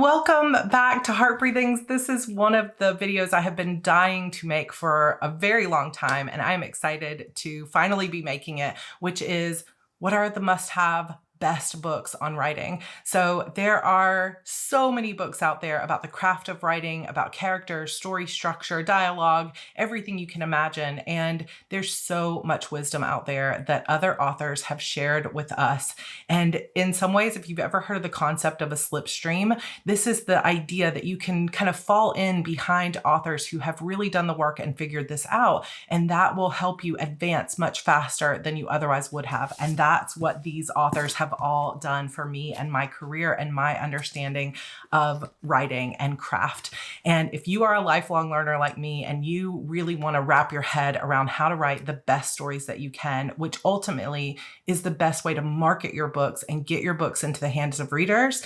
Welcome back to Heart Breathings. This is one of the videos I have been dying to make for a very long time, and I'm excited to finally be making it, which is what are the must-have best books on writing. So there are so many books out there about the craft of writing, about characters, story structure, dialogue, everything you can imagine. And there's so much wisdom out there that other authors have shared with us. And in some ways, if you've ever heard of the concept of a slipstream, this is the idea that you can kind of fall in behind authors who have really done the work and figured this out. And that will help you advance much faster than you otherwise would have. And that's what these authors have all done for me and my career and my understanding of writing and craft. And if you are a lifelong learner like me and you really want to wrap your head around how to write the best stories that you can, which ultimately is the best way to market your books and get your books into the hands of readers,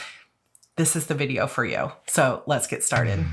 this is the video for you. So let's get started.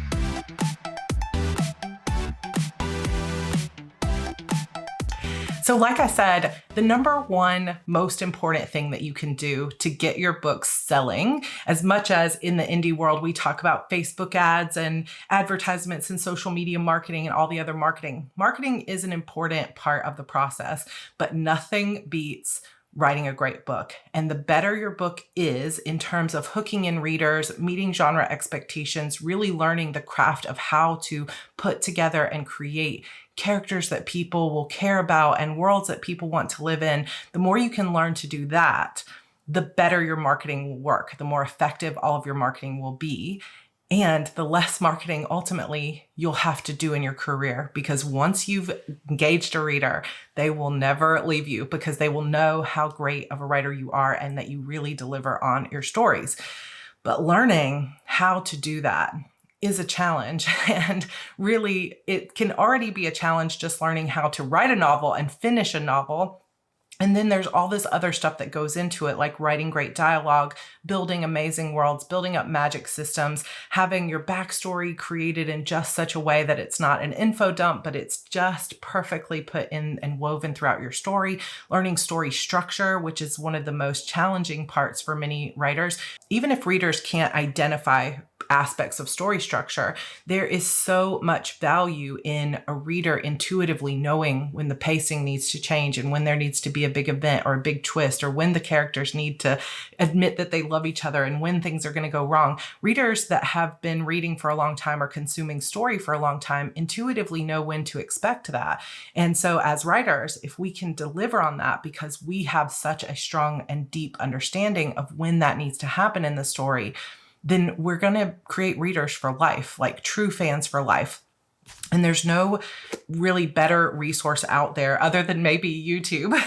So like I said, the number one most important thing that you can do to get your books selling, as much as in the indie world, we talk about Facebook ads and advertisements and social media marketing and all the other marketing. Marketing is an important part of the process, but nothing beats writing a great book. And the better your book is in terms of hooking in readers, meeting genre expectations, really learning the craft of how to put together and create characters that people will care about and worlds that people want to live in, the more you can learn to do that, the better your marketing will work, the more effective all of your marketing will be. And the less marketing ultimately you'll have to do in your career, because once you've engaged a reader, they will never leave you because they will know how great of a writer you are and that you really deliver on your stories. But learning how to do that is a challenge. And really, it can already be a challenge just learning how to write a novel and finish a novel. And then there's all this other stuff that goes into it, like writing great dialogue, building amazing worlds, building up magic systems, having your backstory created in just such a way that it's not an info dump, but it's just perfectly put in and woven throughout your story, learning story structure, which is one of the most challenging parts for many writers. Even if readers can't identify aspects of story structure, there is so much value in a reader intuitively knowing when the pacing needs to change and when there needs to be a big event or a big twist, or when the characters need to admit that they love each other and when things are going to go wrong. Readers that have been reading for a long time or consuming story for a long time intuitively know when to expect that. And so as writers, if we can deliver on that because we have such a strong and deep understanding of when that needs to happen in the story, then we're going to create readers for life, like true fans for life. And there's no really better resource out there other than maybe YouTube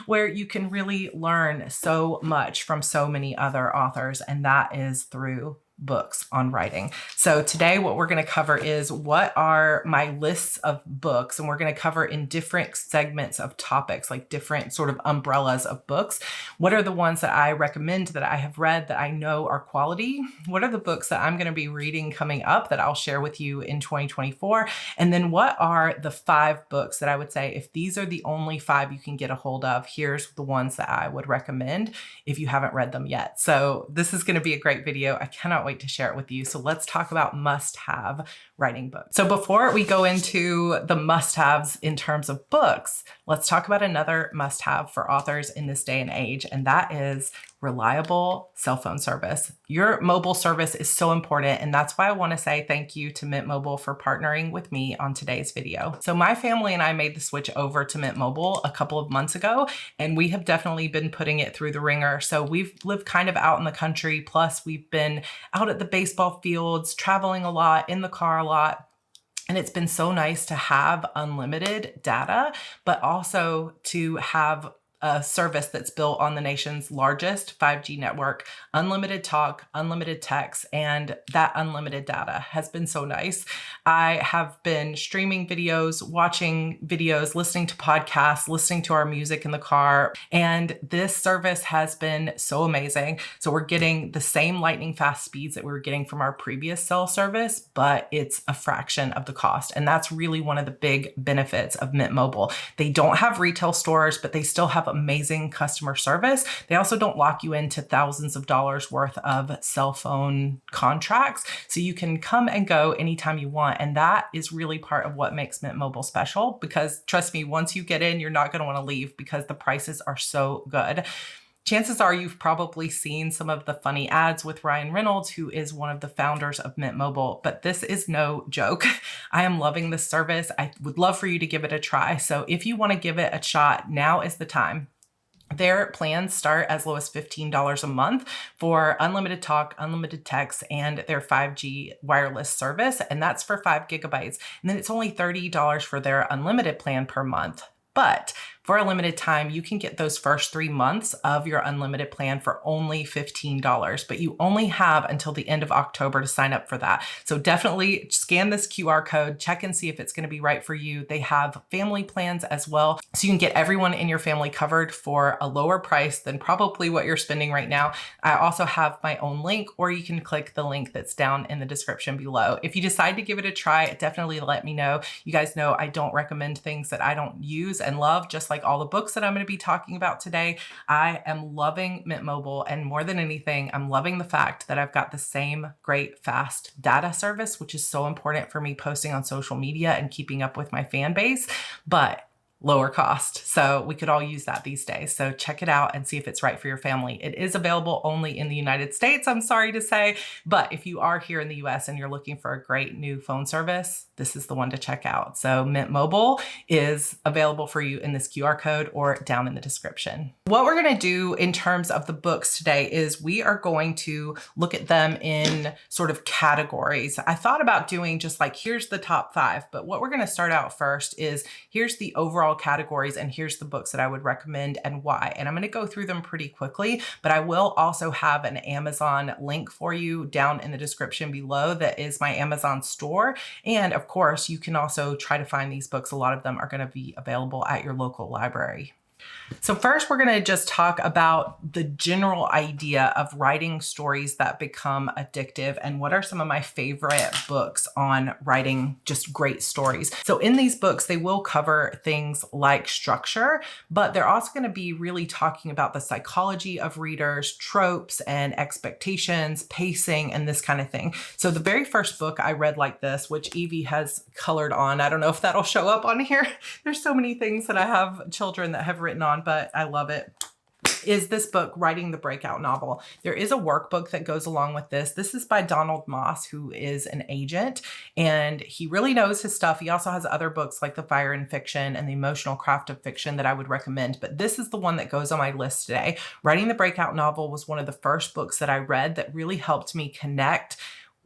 where you can really learn so much from so many other authors. And that is through books on writing. So today what we're going to cover is what are my lists of books, and we're going to cover in different segments of topics, like different sort of umbrellas of books. What are the ones that I recommend that I have read that I know are quality? What are the books that I'm going to be reading coming up that I'll share with you in 2024? And then what are the 5 books that I would say, if these are the only 5 you can get a hold of, here's the ones that I would recommend if you haven't read them yet. So this is going to be a great video. I cannot wait to share it with you. So let's talk about must-have writing books. So before we go into the must-haves in terms of books, let's talk about another must-have for authors in this day and age, and that is reliable cell phone service. Your mobile service is so important, and that's why I want to say thank you to Mint Mobile for partnering with me on today's video. So my family and I made the switch over to Mint Mobile a couple of months ago, and we have definitely been putting it through the ringer. So we've lived kind of out in the country, plus we've been out at the baseball fields, traveling a lot, in the car a lot. And it's been so nice to have unlimited data, but also to have a service that's built on the nation's largest 5G network, unlimited talk, unlimited text, and that unlimited data has been so nice. I have been streaming videos, watching videos, listening to podcasts, listening to our music in the car, and this service has been so amazing. So we're getting the same lightning fast speeds that we were getting from our previous cell service, but it's a fraction of the cost. And that's really one of the big benefits of Mint Mobile. They don't have retail stores, but they still have amazing customer service. They also don't lock you into thousands of dollars worth of cell phone contracts. So you can come and go anytime you want. And that is really part of what makes Mint Mobile special, because trust me, once you get in, you're not going to want to leave because the prices are so good. Chances are you've probably seen some of the funny ads with Ryan Reynolds, who is one of the founders of Mint Mobile, but this is no joke. I am loving this service. I would love for you to give it a try. So if you want to give it a shot, now is the time. Their plans start as low as $15 a month for unlimited talk, unlimited text, and their 5G wireless service. And that's for 5 gigabytes. And then it's only $30 for their unlimited plan per month. But for a limited time, you can get those first 3 months of your unlimited plan for only $15, but you only have until the end of October to sign up for that. So definitely scan this QR code, check and see if it's going to be right for you. They have family plans as well, so you can get everyone in your family covered for a lower price than probably what you're spending right now. I also have my own link, or you can click the link that's down in the description below. If you decide to give it a try, definitely let me know. You guys know I don't recommend things that I don't use and love, just like all the books that I'm going to be talking about today. I am loving Mint Mobile, and more than anything, I'm loving the fact that I've got the same great fast data service, which is so important for me posting on social media and keeping up with my fan base, but lower cost. So we could all use that these days. So check it out and see if it's right for your family. It is available only in the United States, I'm sorry to say, but if you are here in the US and you're looking for a great new phone service, this is the one to check out. So Mint Mobile is available for you in this QR code or down in the description. What we're going to do in terms of the books today is we are going to look at them in sort of categories. I thought about doing just like, here's the top 5, but what we're going to start out first is here's the overall categories and here's the books that I would recommend and why. And I'm going to go through them pretty quickly, but I will also have an Amazon link for you down in the description below. That is my Amazon store. And of course, you can also try to find these books. A lot of them are going to be available at your local library. So first, we're going to just talk about the general idea of writing stories that become addictive and what are some of my favorite books on writing just great stories. So in these books, they will cover things like structure, but they're also going to be really talking about the psychology of readers, tropes and expectations, pacing, and this kind of thing. So the very first book I read like this, which Evie has colored on, I don't know if that'll show up on here. There's so many things that I have children that have written on, but I love it, is this book, Writing the Breakout Novel. There is a workbook that goes along with this. This is by Donald Moss, who is an agent, and he really knows his stuff. He also has other books like The Fire in Fiction and The Emotional Craft of Fiction that I would recommend, but this is the one that goes on my list today. Writing the Breakout Novel was one of the first books that I read that really helped me connect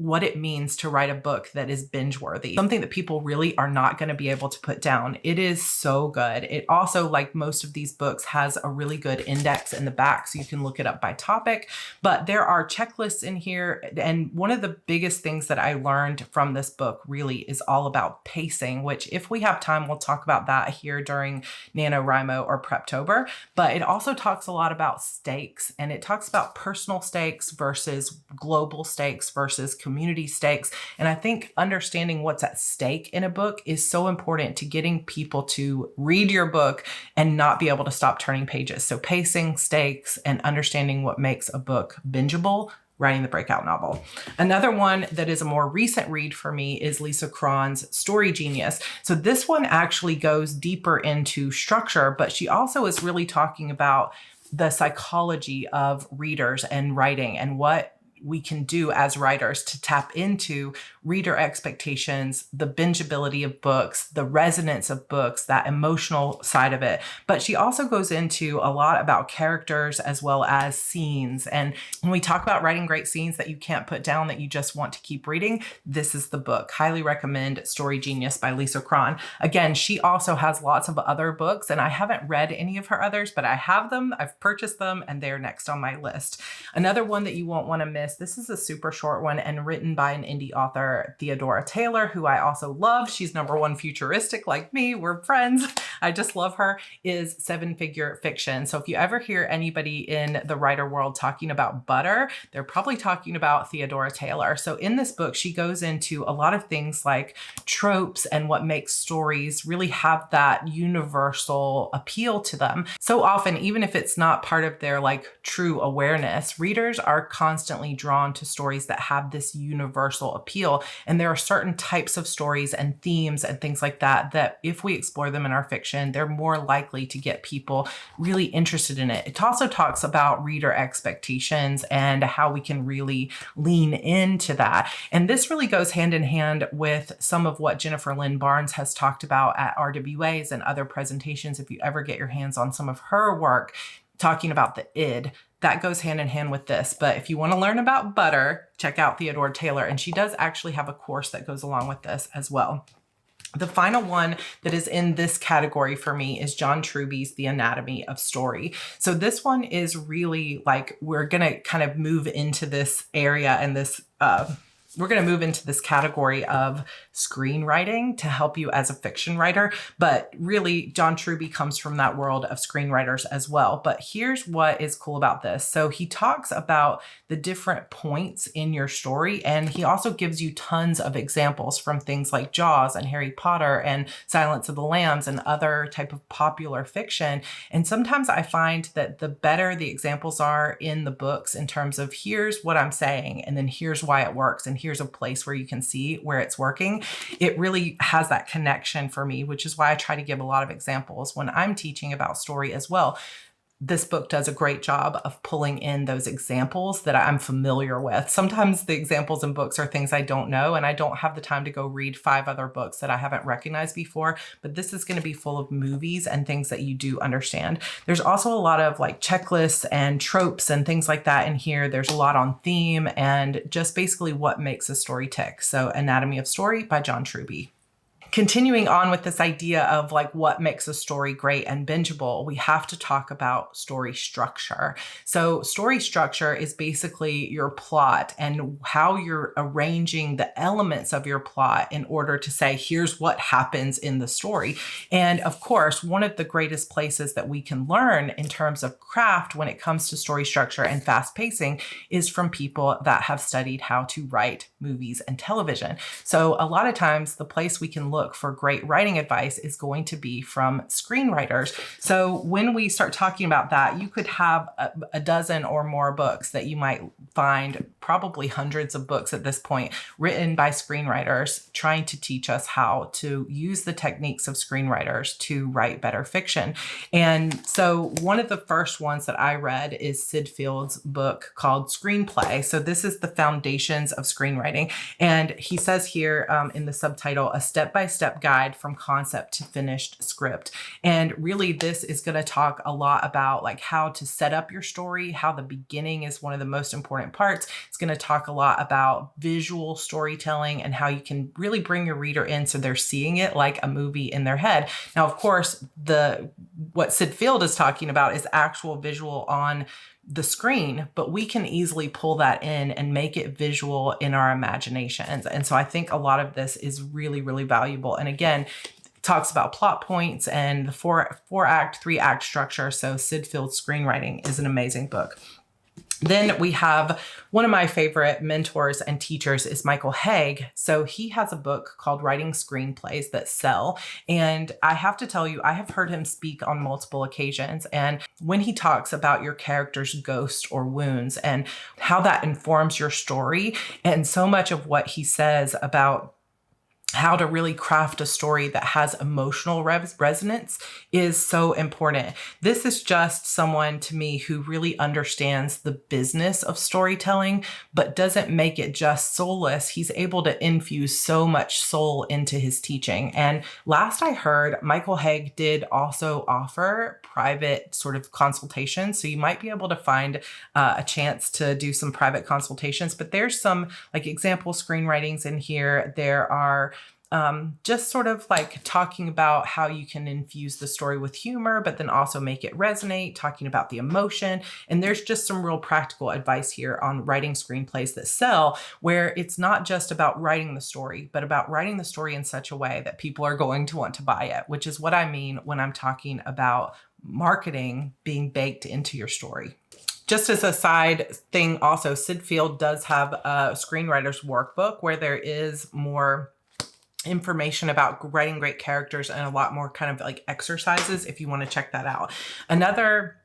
what it means to write a book that is binge worthy, something that people really are not going to be able to put down. It is so good. It also, like most of these books, has a really good index in the back so you can look it up by topic, but there are checklists in here. And one of the biggest things that I learned from this book really is all about pacing, which if we have time, we'll talk about that here during NaNoWriMo or Preptober, but it also talks a lot about stakes, and it talks about personal stakes versus global stakes versus community stakes. And I think understanding what's at stake in a book is so important to getting people to read your book and not be able to stop turning pages. So pacing, stakes, and understanding what makes a book bingeable. Writing the Breakout Novel. Another one that is a more recent read for me is Lisa Cron's Story Genius. So this one actually goes deeper into structure, but she also is really talking about the psychology of readers and writing and what we can do as writers to tap into reader expectations, the bingeability of books, the resonance of books, that emotional side of it. But she also goes into a lot about characters as well as scenes. And when we talk about writing great scenes that you can't put down, that you just want to keep reading, this is the book. Highly recommend Story Genius by Lisa Cron. Again, she also has lots of other books, and I haven't read any of her others, but I have them, I've purchased them, and they're next on my list. Another one that you won't want to miss, this is a super short one and written by an indie author, Theodora Taylor, who I also love. She's #1 futuristic like me. We're friends. I just love her, is seven-figure fiction. So if you ever hear anybody in the writer world talking about butter, they're probably talking about Theodora Taylor. So in this book, she goes into a lot of things like tropes and what makes stories really have that universal appeal to them. So often, even if it's not part of their like true awareness, readers are constantly drawn to stories that have this universal appeal. And there are certain types of stories and themes and things like that, that if we explore them in our fiction, they're more likely to get people really interested in it. It also talks about reader expectations and how we can really lean into that. And this really goes hand in hand with some of what Jennifer Lynn Barnes has talked about at RWAs and other presentations. If you ever get your hands on some of her work talking about the id, that goes hand in hand with this. But if you want to learn about butter, check out Theodora Taylor. And she does actually have a course that goes along with this as well. The final one that is in this category for me is John Truby's The Anatomy of Story. So this one is really like, we're going to kind of move into this area and this, we're going to move into this category of screenwriting to help you as a fiction writer. But really, John Truby comes from that world of screenwriters as well. But here's what is cool about this. So he talks about the different points in your story, and he also gives you tons of examples from things like Jaws and Harry Potter and Silence of the Lambs and other type of popular fiction. And sometimes I find that the better the examples are in the books in terms of here's what I'm saying, and then here's why it works, and here's a place where you can see where it's working, it really has that connection for me, which is why I try to give a lot of examples when I'm teaching about story as well. This book does a great job of pulling in those examples that I'm familiar with. Sometimes the examples in books are things I don't know, and I don't have the time to go read 5 other books that I haven't recognized before, but this is going to be full of movies and things that you do understand. There's also a lot of like checklists and tropes and things like that in here. There's a lot on theme and just basically what makes a story tick. So Anatomy of Story by John Truby. Continuing on with this idea of like what makes a story great and bingeable, we have to talk about story structure. So story structure is basically your plot and how you're arranging the elements of your plot in order to say, here's what happens in the story. And of course, one of the greatest places that we can learn in terms of craft when it comes to story structure and fast pacing is from people that have studied how to write movies and television. So a lot of times the place we can look for great writing advice is going to be from screenwriters. So when we start talking about that, you could have a dozen or more books that you might find, probably hundreds of books at this point, written by screenwriters trying to teach us how to use the techniques of screenwriters to write better fiction. And so one of the first ones that I read is Sid Field's book called Screenplay. So this is the foundations of screenwriting. And he says here in the subtitle, a step-by-step guide from concept to finished script. And really this is going to talk a lot about like how to set up your story, how the beginning is one of the most important parts. It's going to talk a lot about visual storytelling and how you can really bring your reader in so they're seeing it like a movie in their head. Now, of course, what Sid Field is talking about is actual visual on the screen, but we can easily pull that in and make it visual in our imaginations. And so I think a lot of this is really, really valuable. And again, talks about plot points and the 4-act, 3-act structure. So Sid Field's Screenwriting is an amazing book. Then we have one of my favorite mentors and teachers is Michael Haig. So he has a book called Writing Screenplays That Sell. And I have to tell you, I have heard him speak on multiple occasions. And when he talks about your character's ghost or wounds and how that informs your story, and so much of what he says about how to really craft a story that has emotional resonance is so important. This is just someone to me who really understands the business of storytelling, but doesn't make it just soulless. He's able to infuse so much soul into his teaching. And last I heard, Michael Haig did also offer private sort of consultations. So you might be able to find a chance to do some private consultations, but there's some like example screenwritings in here. There are just sort of like talking about how you can infuse the story with humor, but then also make it resonate, talking about the emotion. And there's just some real practical advice here on writing screenplays that sell, where it's not just about writing the story, but about writing the story in such a way that people are going to want to buy it, which is what I mean when I'm talking about marketing being baked into your story. Just as a side thing, also, Sid Field does have a screenwriter's workbook where there is more information about writing great characters and a lot more kind of like exercises if you want to check that out. Another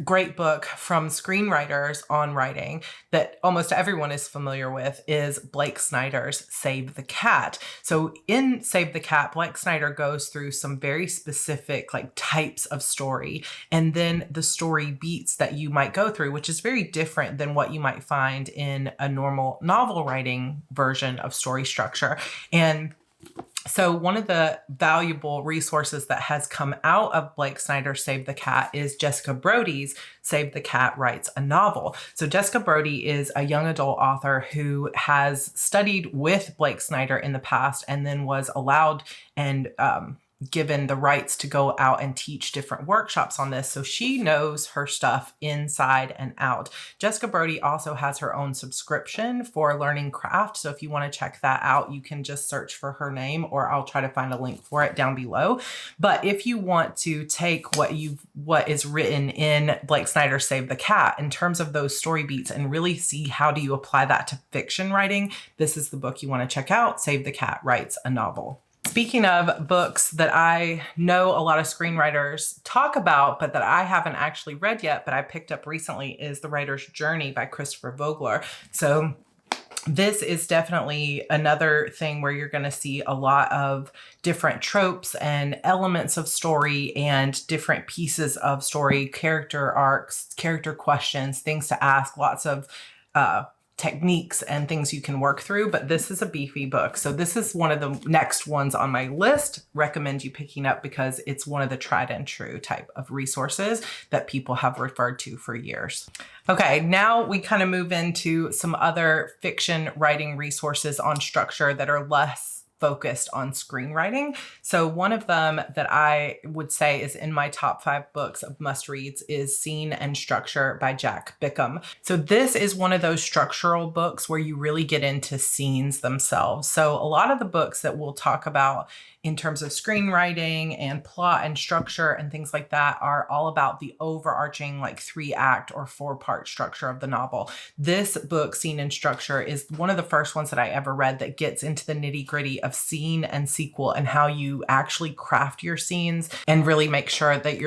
great book from screenwriters on writing that almost everyone is familiar with is Blake Snyder's Save the Cat. So in Save the Cat, Blake Snyder goes through some very specific like types of story, and then the story beats that you might go through, which is very different than what you might find in a normal novel writing version of story structure. And so one of the valuable resources that has come out of Blake Snyder's Save the Cat is Jessica Brody's Save the Cat Writes a Novel. So Jessica Brody is a young adult author who has studied with Blake Snyder in the past and then was allowed and given the rights to go out and teach different workshops on this. So she knows her stuff inside and out. Jessica Brody also has her own subscription for learning craft. So if you want to check that out, you can just search for her name, or I'll try to find a link for it down below. But if you want to take what is written in Blake Snyder's Save the Cat in terms of those story beats and really see how do you apply that to fiction writing, this is the book you want to check out, Save the Cat Writes a Novel. Speaking of books that I know a lot of screenwriters talk about, but that I haven't actually read yet, but I picked up recently, is The Writer's Journey by Christopher Vogler. So this is definitely another thing where you're going to see a lot of different tropes and elements of story and different pieces of story, character arcs, character questions, things to ask, lots of techniques and things you can work through, but this is a beefy book. So this is one of the next ones on my list. Recommend you picking up because it's one of the tried and true type of resources that people have referred to for years. Okay, now we kind of move into some other fiction writing resources on structure that are less focused on screenwriting. So one of them that I would say is in my top 5 books of must reads is Scene and Structure by Jack Bickham. So this is one of those structural books where you really get into scenes themselves. So a lot of the books that we'll talk about in terms of screenwriting and plot and structure and things like that are all about the overarching like 3-act or 4-part structure of the novel. This book, Scene and Structure, is one of the first ones that I ever read that gets into the nitty-gritty of scene and sequel and how you actually craft your scenes and really make sure that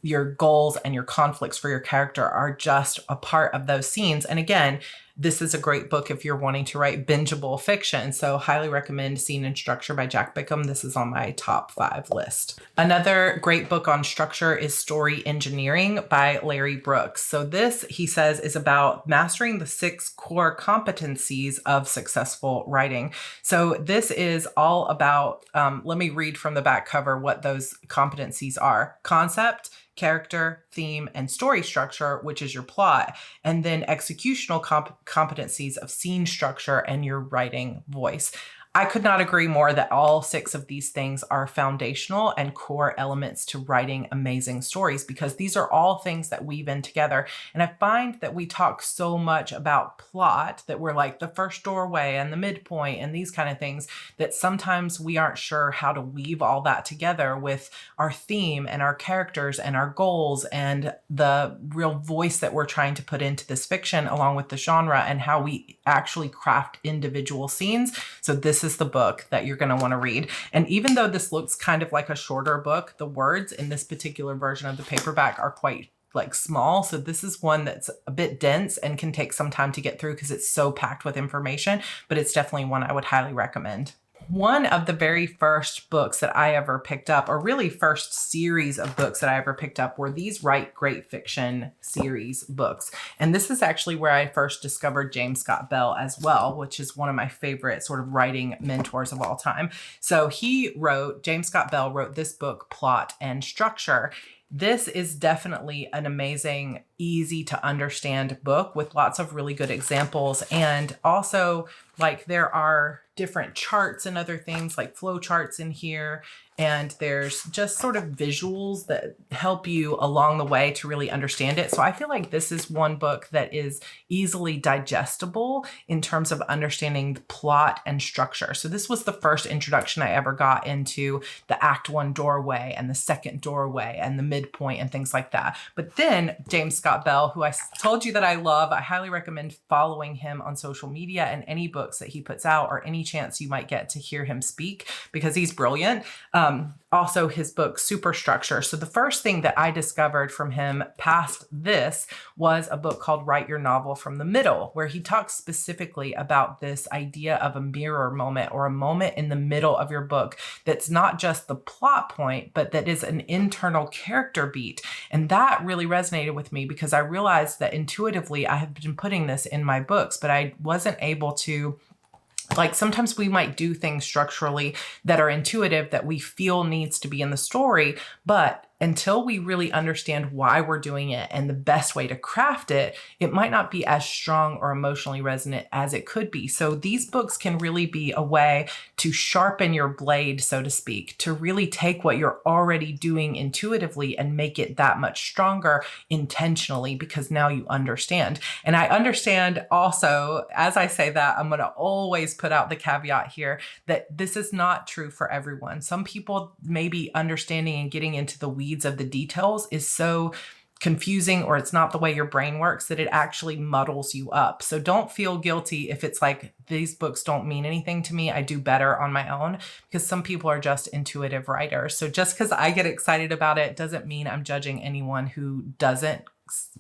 your goals and your conflicts for your character are just a part of those scenes. And again, this is a great book if you're wanting to write bingeable fiction. So highly recommend Scene and Structure by Jack Bickham. This is on my top 5 list. Another great book on structure is Story Engineering by Larry Brooks. So this, he says, is about mastering the 6 core competencies of successful writing. So this is all about, let me read from the back cover what those competencies are. Concept, character, theme, and story structure, which is your plot, and then executional competencies of scene structure and your writing voice. I could not agree more that all 6 of these things are foundational and core elements to writing amazing stories, because these are all things that weave in together. And I find that we talk so much about plot that we're like the first doorway and the midpoint and these kind of things, that sometimes we aren't sure how to weave all that together with our theme and our characters and our goals and the real voice that we're trying to put into this fiction along with the genre and how we actually craft individual scenes. So this is the book that you're going to want to read. And even though this looks kind of like a shorter book, the words in this particular version of the paperback are quite like small. So this is one that's a bit dense and can take some time to get through because it's so packed with information, but it's definitely one I would highly recommend. One of the very first books that I ever picked up, or really first series of books that I ever picked up, were these Write Great Fiction series books. And this is actually where I first discovered James Scott Bell as well, which is one of my favorite sort of writing mentors of all time. So James Scott Bell wrote this book, Plot and Structure. This is definitely an amazing easy to understand book with lots of really good examples. And also, like, there are different charts and other things like flow charts in here. And there's just sort of visuals that help you along the way to really understand it. So I feel like this is one book that is easily digestible in terms of understanding the plot and structure. So this was the first introduction I ever got into the Act 1 doorway and the second doorway and the midpoint and things like that. But then James Scott Bell, who I told you that I love, I highly recommend following him on social media and any books that he puts out or any chance you might get to hear him speak, because he's brilliant. Also his book, Superstructure. So the first thing that I discovered from him past this was a book called Write Your Novel from the Middle, where he talks specifically about this idea of a mirror moment, or a moment in the middle of your book that's not just the plot point, but that is an internal character beat. And that really resonated with me, because I realized that intuitively I have been putting this in my books, but I wasn't able to. Like, sometimes we might do things structurally that are intuitive that we feel needs to be in the story, but until we really understand why we're doing it and the best way to craft it, it might not be as strong or emotionally resonant as it could be. So these books can really be a way to sharpen your blade, so to speak, to really take what you're already doing intuitively and make it that much stronger intentionally, because now you understand. And I understand also, as I say that, I'm going to always put out the caveat here that this is not true for everyone. Some people maybe understanding and getting into the weeds of the details is so confusing, or it's not the way your brain works, that it actually muddles you up. So don't feel guilty if it's like, these books don't mean anything to me, I do better on my own, because some people are just intuitive writers. So just because I get excited about it doesn't mean I'm judging anyone who doesn't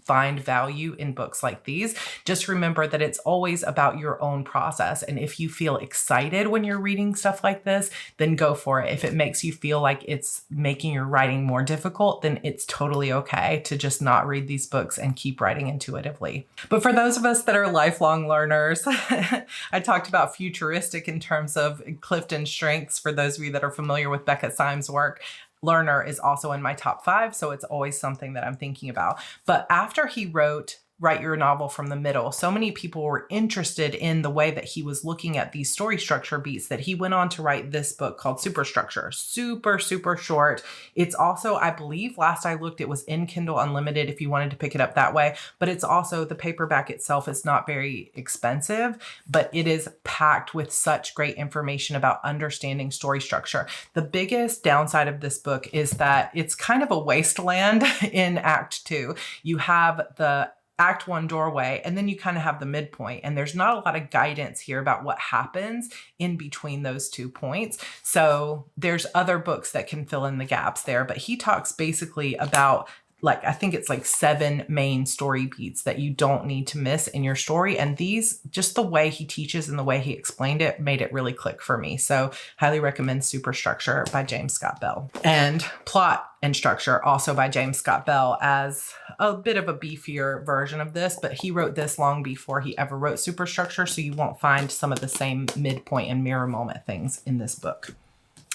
find value in books like these. Just remember that it's always about your own process. And if you feel excited when you're reading stuff like this, then go for it. If it makes you feel like it's making your writing more difficult, then it's totally okay to just not read these books and keep writing intuitively. But for those of us that are lifelong learners, I talked about futuristic in terms of Clifton strengths. For those of you that are familiar with Becca Syme's work, learner is also in my top 5, so it's always something that I'm thinking about. But after he wrote Write Your Novel from the Middle, so many people were interested in the way that he was looking at these story structure beats that he went on to write this book called Superstructure. Super, super short. It's also, I believe, last I looked, it was in Kindle Unlimited if you wanted to pick it up that way. But it's also, the paperback itself is not very expensive, but it is packed with such great information about understanding story structure. The biggest downside of this book is that it's kind of a wasteland in Act 2. You have the Act 1 doorway, and then you kind of have the midpoint. And there's not a lot of guidance here about what happens in between those 2 points. So there's other books that can fill in the gaps there. But he talks basically about, like, I think it's like 7 main story beats that you don't need to miss in your story. And these, just the way he teaches and the way he explained it, made it really click for me. So highly recommend Superstructure by James Scott Bell. And Plot and Structure, also by James Scott Bell, as a bit of a beefier version of this, but he wrote this long before he ever wrote Superstructure, so you won't find some of the same midpoint and mirror moment things in this book.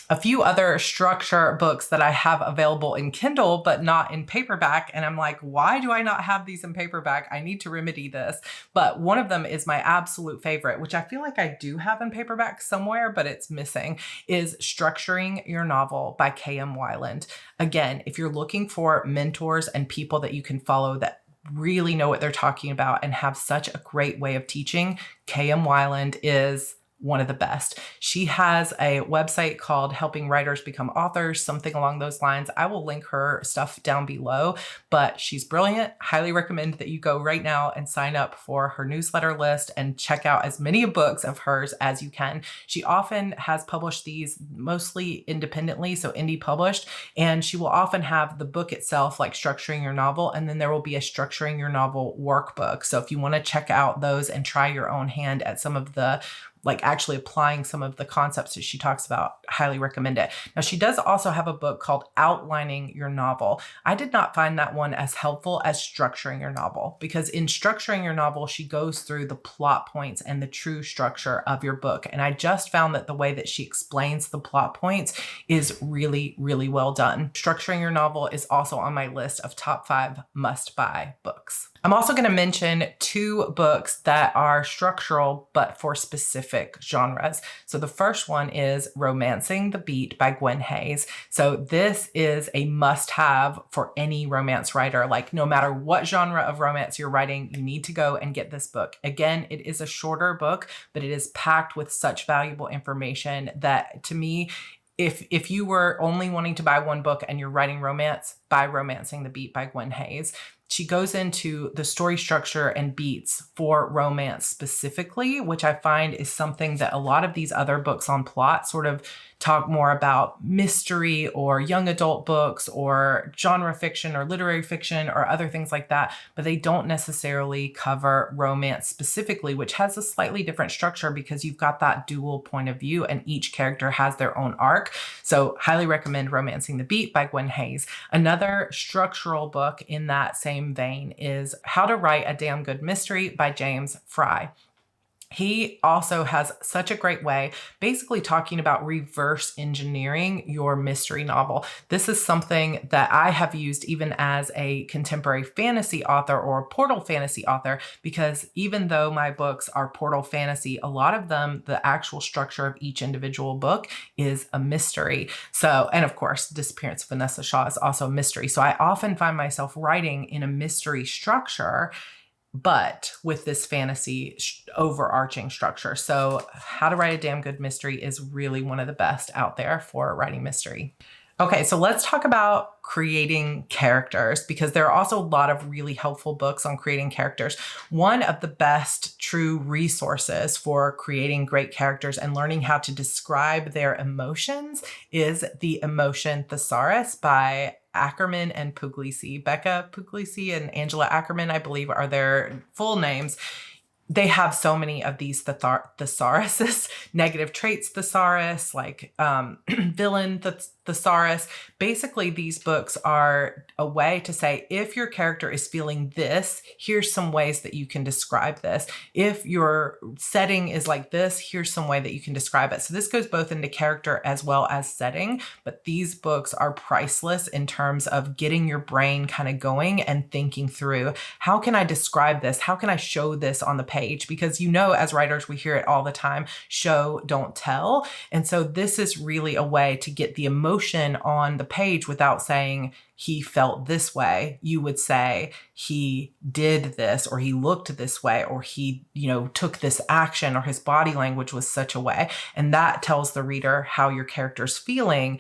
A few other structure books that I have available in Kindle, but not in paperback. And I'm like, why do I not have these in paperback? I need to remedy this. But one of them is my absolute favorite, which I feel like I do have in paperback somewhere, but it's missing, is Structuring Your Novel by K.M. Weiland. Again, if you're looking for mentors and people that you can follow that really know what they're talking about and have such a great way of teaching, K.M. Weiland is one of the best. She has a website called Helping Writers Become Authors, something along those lines. I will link her stuff down below, but she's brilliant. Highly recommend that you go right now and sign up for her newsletter list and check out as many books of hers as you can. She often has published these mostly independently, so indie published, and she will often have the book itself, like Structuring Your Novel, and then there will be a Structuring Your Novel workbook. So if you want to check out those and try your own hand at some of the like actually applying some of the concepts that she talks about. Highly recommend it. Now, she does also have a book called Outlining Your Novel. I did not find that one as helpful as Structuring Your Novel, because in Structuring Your Novel, she goes through the plot points and the true structure of your book. And I just found that the way that she explains the plot points is really, really well done. Structuring Your Novel is also on my list of top 5 must-buy books. I'm also going to mention 2 books that are structural, but for specific genres. So the first one is Romancing the Beat by Gwen Hayes. So this is a must-have for any romance writer. Like, no matter what genre of romance you're writing, you need to go and get this book. Again, it is a shorter book, but it is packed with such valuable information that, to me, if you were only wanting to buy one book and you're writing romance, buy Romancing the Beat by Gwen Hayes. She goes into the story structure and beats for romance specifically, which I find is something that a lot of these other books on plot sort of talk more about mystery or young adult books or genre fiction or literary fiction or other things like that, but they don't necessarily cover romance specifically, which has a slightly different structure because you've got that dual point of view and each character has their own arc. So highly recommend Romancing the Beat by Gwen Hayes. Another structural book in that same vein is How to Write a Damn Good Mystery by James Fry. He also has such a great way, basically talking about reverse engineering your mystery novel. This is something that I have used even as a contemporary fantasy author or a portal fantasy author, because even though my books are portal fantasy, a lot of them, the actual structure of each individual book is a mystery. So, and of course, Disappearance of Vanessa Shaw is also a mystery. So I often find myself writing in a mystery structure, but with this fantasy overarching structure. So How to Write a Damn Good Mystery is really one of the best out there for writing mystery. Okay, so let's talk about creating characters, because there are also a lot of really helpful books on creating characters. One of the best true resources for creating great characters and learning how to describe their emotions is The Emotion Thesaurus by Ackerman and Puglisi. Becca Puglisi and Angela Ackerman, I believe, are their full names. They have so many of these thesauruses, negative traits thesaurus, like villain thesaurus. Basically, these books are a way to say, if your character is feeling this, here's some ways that you can describe this. If your setting is like this, here's some way that you can describe it. So this goes both into character as well as setting, but these books are priceless in terms of getting your brain kind of going and thinking through, how can I describe this? How can I show this on the page? Because, you know, as writers, we hear it all the time, show, don't tell. And so this is really a way to get the emotion on the page without saying he felt this way. You would say he did this, or he looked this way, or he, took this action, or his body language was such a way. And that tells the reader how your character's feeling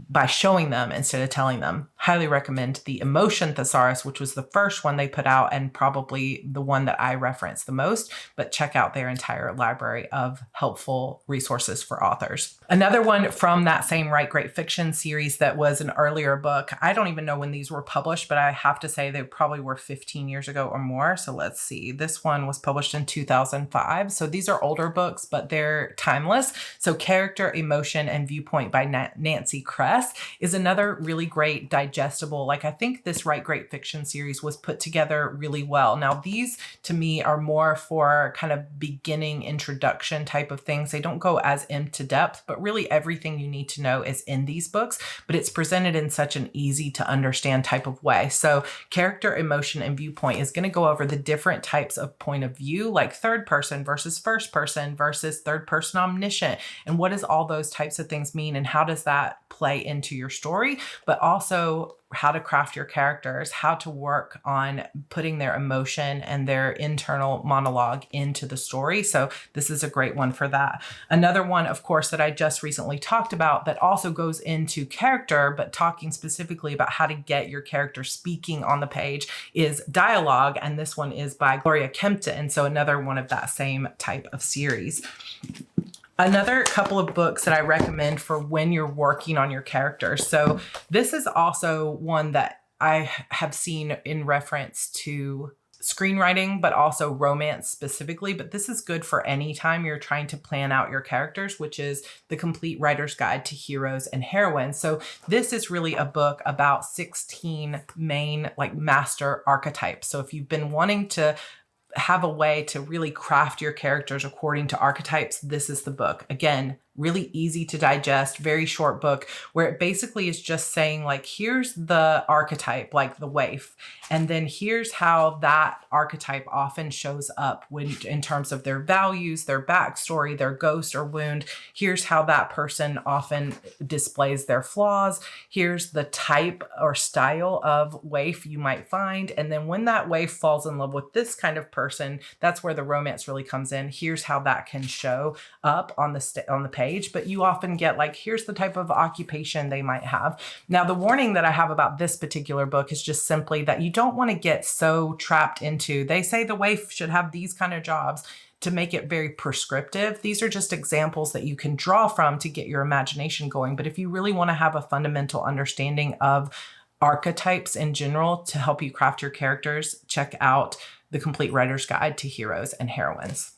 by showing them instead of telling them. Highly recommend The Emotion Thesaurus, which was the first one they put out and probably the one that I reference the most, but check out their entire library of helpful resources for authors. Another one from that same Write Great Fiction series that was an earlier book. I don't even know when these were published, but I have to say they probably were 15 years ago or more. So let's see. This one was published in 2005. So these are older books, but they're timeless. So Character, Emotion, and Viewpoint by Nancy Kress is another really great digestible. Like, I think this Write Great Fiction series was put together really well. Now, these to me are more for kind of beginning introduction type of things. They don't go as into depth, but really everything you need to know is in these books, but it's presented in such an easy to understand type of way. So Character, Emotion, and Viewpoint is going to go over the different types of point of view, like third person versus first person versus third person omniscient. And what does all those types of things mean? And how does that play into your story, but also how to craft your characters, how to work on putting their emotion and their internal monologue into the story. So this is a great one for that. Another one, of course, that I just recently talked about that also goes into character, but talking specifically about how to get your character speaking on the page, is Dialogue. And this one is by Gloria Kempton. So another one of that same type of series. Another couple of books that I recommend for when you're working on your characters. So this is also one that I have seen in reference to screenwriting, but also romance specifically. But this is good for any time you're trying to plan out your characters, which is the Complete Writer's Guide to Heroes and Heroines. So this is really a book about 16 main like master archetypes. So if you've been wanting to have a way to really craft your characters according to archetypes, this is the book. Again, really easy to digest, very short book where it basically is just saying like, here's the archetype, like the waif. And then here's how that archetype often shows up when in terms of their values, their backstory, their ghost or wound. Here's how that person often displays their flaws. Here's the type or style of waif you might find. And then when that waif falls in love with this kind of person, that's where the romance really comes in. Here's how that can show up on the page. But you often get like, here's the type of occupation they might have. Now, the warning that I have about this particular book is just simply that you don't want to get so trapped into, they say the waif should have these kind of jobs, to make it very prescriptive. These are just examples that you can draw from to get your imagination going. But if you really want to have a fundamental understanding of archetypes in general to help you craft your characters, check out The Complete Writer's Guide to Heroes and Heroines.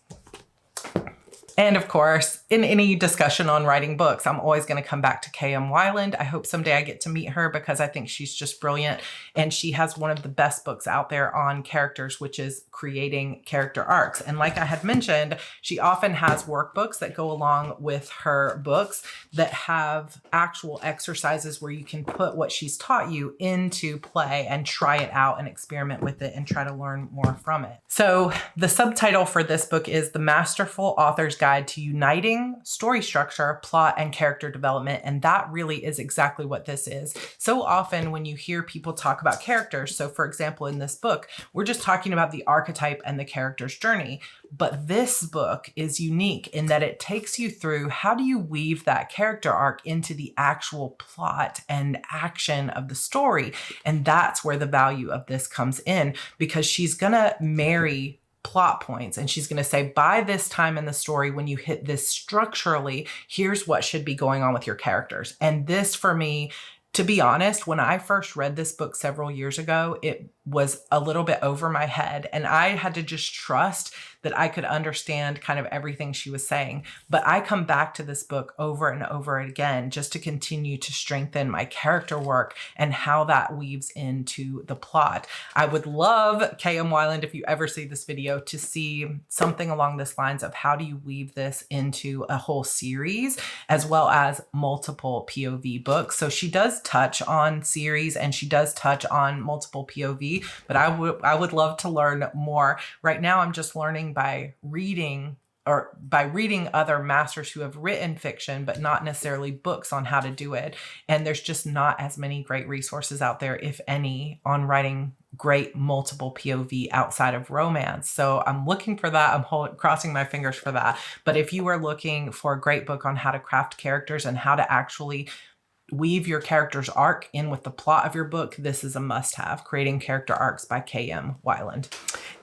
And of course, in any discussion on writing books, I'm always going to come back to K.M. Weiland. I hope someday I get to meet her because I think she's just brilliant. And she has one of the best books out there on characters, which is creating character arcs. And like I had mentioned, she often has workbooks that go along with her books that have actual exercises where you can put what she's taught you into play and try it out and experiment with it and try to learn more from it. So the subtitle for this book is The Masterful Author's Guide to Uniting Story Structure, Plot, and Character Development. And that really is exactly what this is. So often when you hear people talk about characters, so for example, in this book, we're just talking about the archetype and the character's journey. But this book is unique in that it takes you through how do you weave that character arc into the actual plot and action of the story. And that's where the value of this comes in, because she's going to marry plot points. And she's going to say, by this time in the story, when you hit this structurally, here's what should be going on with your characters. And this, for me, to be honest, when I first read this book several years ago, it was a little bit over my head. And I had to just trust that I could understand kind of everything she was saying. But I come back to this book over and over again just to continue to strengthen my character work and how that weaves into the plot. I would love, K.M. Weiland, if you ever see this video, to see something along this lines of how do you weave this into a whole series as well as multiple POV books. So she does touch on series and she does touch on multiple POV, but I would love to learn more. Right now, I'm just learning by reading other masters who have written fiction, but not necessarily books on how to do it. And there's just not as many great resources out there, if any, on writing great multiple POV outside of romance. So I'm looking for that. I'm crossing my fingers for that. But if you are looking for a great book on how to craft characters and how to actually weave your character's arc in with the plot of your book, this is a must-have, Creating Character Arcs by K.M. Weiland.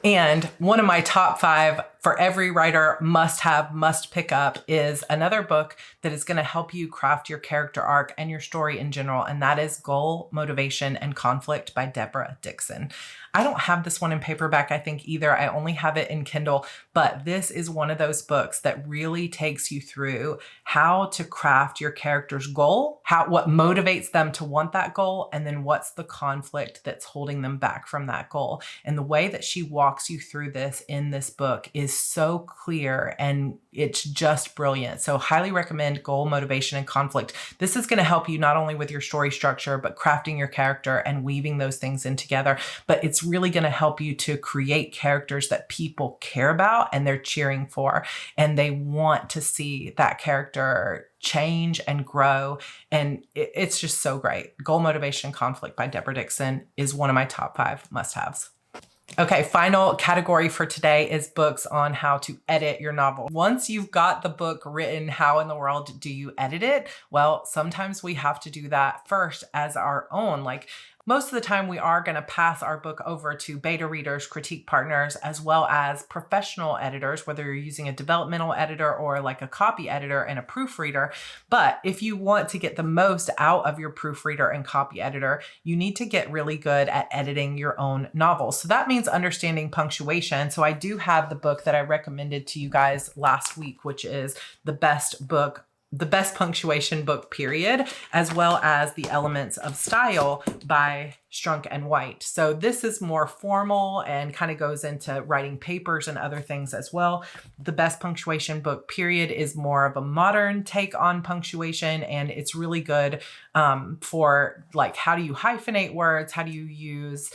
And one of my top 5 for every writer must-have, must-pick up is another book that is going to help you craft your character arc and your story in general, and that is Goal, Motivation, and Conflict by Deborah Dixon. I don't have this one in paperback, I think, either. I only have it in Kindle, but this is one of those books that really takes you through how to craft your character's goal, what motivates them to want that goal, and then what's the conflict that's holding them back from that goal. And the way that she walks you through this in this book is so clear and it's just brilliant. So highly recommend Goal, Motivation, and Conflict. This is going to help you not only with your story structure, but crafting your character and weaving those things in together. But it's really going to help you to create characters that people care about and they're cheering for, and they want to see that character change and grow. And it's just so great. Goal, Motivation, and Conflict by Deborah Dixon is one of my top 5 must-haves. Okay, final category for today is books on how to edit your novel. Once you've got the book written, how in the world do you edit it? Well, sometimes we have to do that first as our own. Like most of the time we are going to pass our book over to beta readers, critique partners, as well as professional editors, whether you're using a developmental editor or like a copy editor and a proofreader. But if you want to get the most out of your proofreader and copy editor, you need to get really good at editing your own novels. So that means understanding punctuation. So I do have the book that I recommended to you guys last week, which is the best punctuation book, period, as well as The Elements of Style by Strunk and White. So this is more formal and kind of goes into writing papers and other things as well. The best punctuation book, period, is more of a modern take on punctuation, and it's really good for like, how do you hyphenate words? How do you use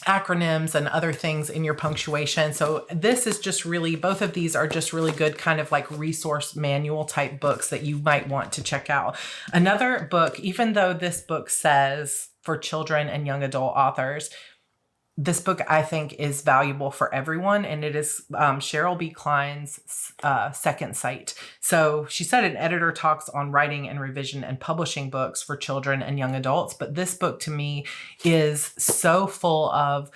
acronyms and other things in your punctuation. So this is just really, both of these are just really good kind of like resource manual type books that you might want to check out. Another book, even though this book says for children and young adult authors, this book I think is valuable for everyone, and it is Cheryl B. Klein's Second Sight. So she said an editor talks on writing and revision and publishing books for children and young adults, but this book to me is so full of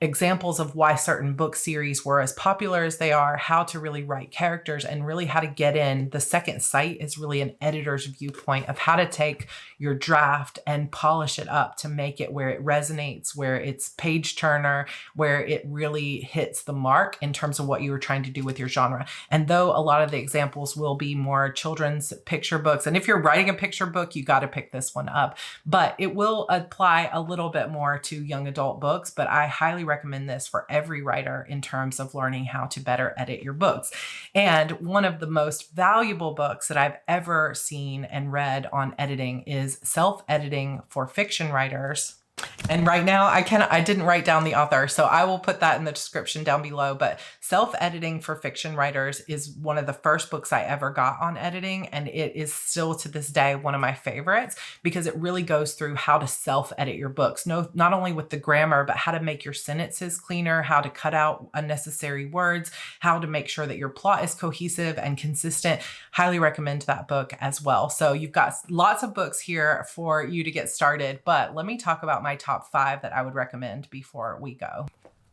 examples of why certain book series were as popular as they are, how to really write characters, and really how to get in. The Second Sight is really an editor's viewpoint of how to take your draft and polish it up to make it where it resonates, where it's page turner, where it really hits the mark in terms of what you were trying to do with your genre. And though a lot of the examples will be more children's picture books, and if you're writing a picture book, you got to pick this one up, but it will apply a little bit more to young adult books. But I highly recommend this for every writer in terms of learning how to better edit your books. And one of the most valuable books that I've ever seen and read on editing is Self-Editing for Fiction Writers. And right now I didn't write down the author, so I will put that in the description down below. But Self-Editing for Fiction Writers is one of the first books I ever got on editing, and it is still to this day one of my favorites because it really goes through how to self-edit your books. Not only with the grammar, but how to make your sentences cleaner, how to cut out unnecessary words, how to make sure that your plot is cohesive and consistent. Highly recommend that book as well. So you've got lots of books here for you to get started, but let me talk about my top 5 that I would recommend before we go.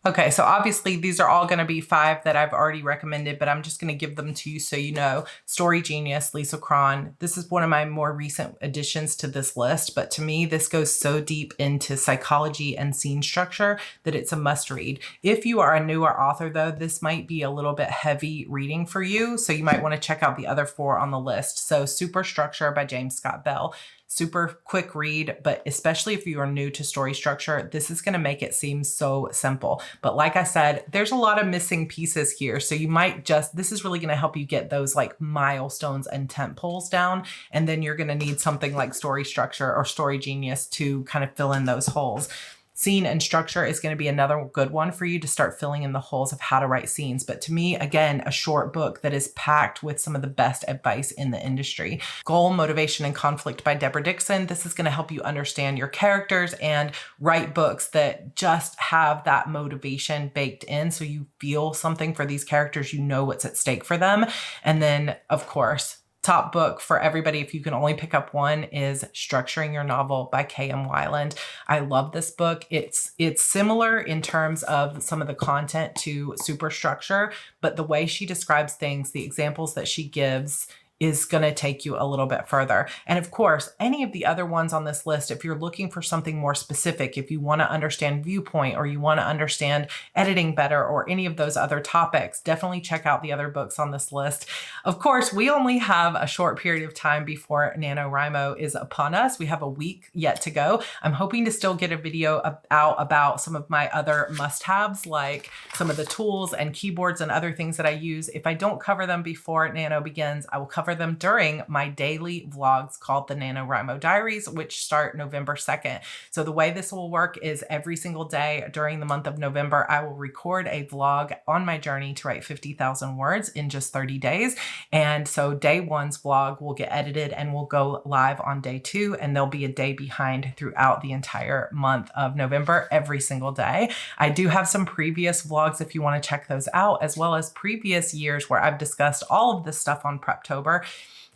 Okay, so obviously these are all going to be 5 that I've already recommended, but I'm just going to give them to you so you know. Story Genius, Lisa Cron. This is one of my more recent additions to this list, but to me, this goes so deep into psychology and scene structure that it's a must read. If you are a newer author though, this might be a little bit heavy reading for you, so you might want to check out the other 4 on the list. So Superstructure by James Scott Bell. Super quick read, but especially if you are new to story structure, this is going to make it seem so simple. But like I said, there's a lot of missing pieces here. So you might this is really going to help you get those like milestones and tent poles down. And then you're going to need something like Story Structure or Story Genius to kind of fill in those holes. Scene and structure is going to be another good one for you to start filling in the holes of how to write scenes. But to me, again, a short book that is packed with some of the best advice in the industry. Goal, Motivation, and Conflict by Deborah Dixon. This is going to help you understand your characters and write books that just have that motivation baked in. So you feel something for these characters, you know what's at stake for them. And then, of course, top book for everybody, if you can only pick up one, is Structuring Your Novel by K.M. Weiland. I love this book. It's similar in terms of some of the content to Superstructure, but the way she describes things, the examples that she gives, is going to take you a little bit further. And of course, any of the other ones on this list, if you're looking for something more specific, if you want to understand viewpoint or you want to understand editing better or any of those other topics, definitely check out the other books on this list. Of course, we only have a short period of time before NaNoWriMo is upon us. We have a week yet to go. I'm hoping to still get a video out about some of my other must-haves, like some of the tools and keyboards and other things that I use. If I don't cover them before Nano begins, I will cover them during my daily vlogs called the NaNoWriMo Diaries, which start November 2nd. So the way this will work is every single day during the month of November, I will record a vlog on my journey to write 50,000 words in just 30 days. And so day 1's vlog will get edited and will go live on day 2, and there'll be a day behind throughout the entire month of November, every single day. I do have some previous vlogs if you want to check those out, as well as previous years where I've discussed all of this stuff on Preptober.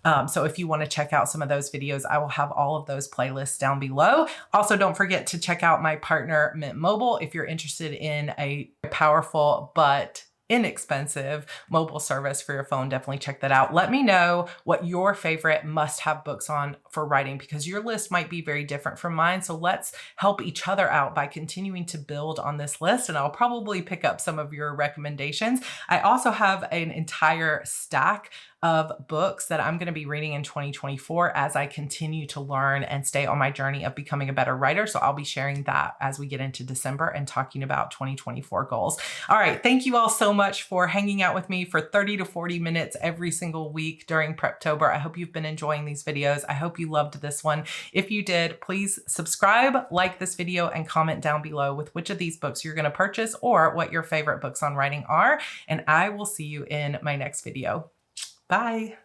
more. So if you want to check out some of those videos, I will have all of those playlists down below. Also, don't forget to check out my partner, Mint Mobile, if you're interested in a powerful but inexpensive mobile service for your phone. Definitely check that out. Let me know what your favorite must-have books on for writing, because your list might be very different from mine. So let's help each other out by continuing to build on this list, and I'll probably pick up some of your recommendations. I also have an entire stack of books that I'm going to be reading in 2024 as I continue to learn and stay on my journey of becoming a better writer. So I'll be sharing that as we get into December and talking about 2024 goals. All right. Thank you all so much for hanging out with me for 30 to 40 minutes every single week during Preptober. I hope you've been enjoying these videos. I hope you loved this one. If you did, please subscribe, like this video, and comment down below with which of these books you're going to purchase or what your favorite books on writing are. And I will see you in my next video. Bye.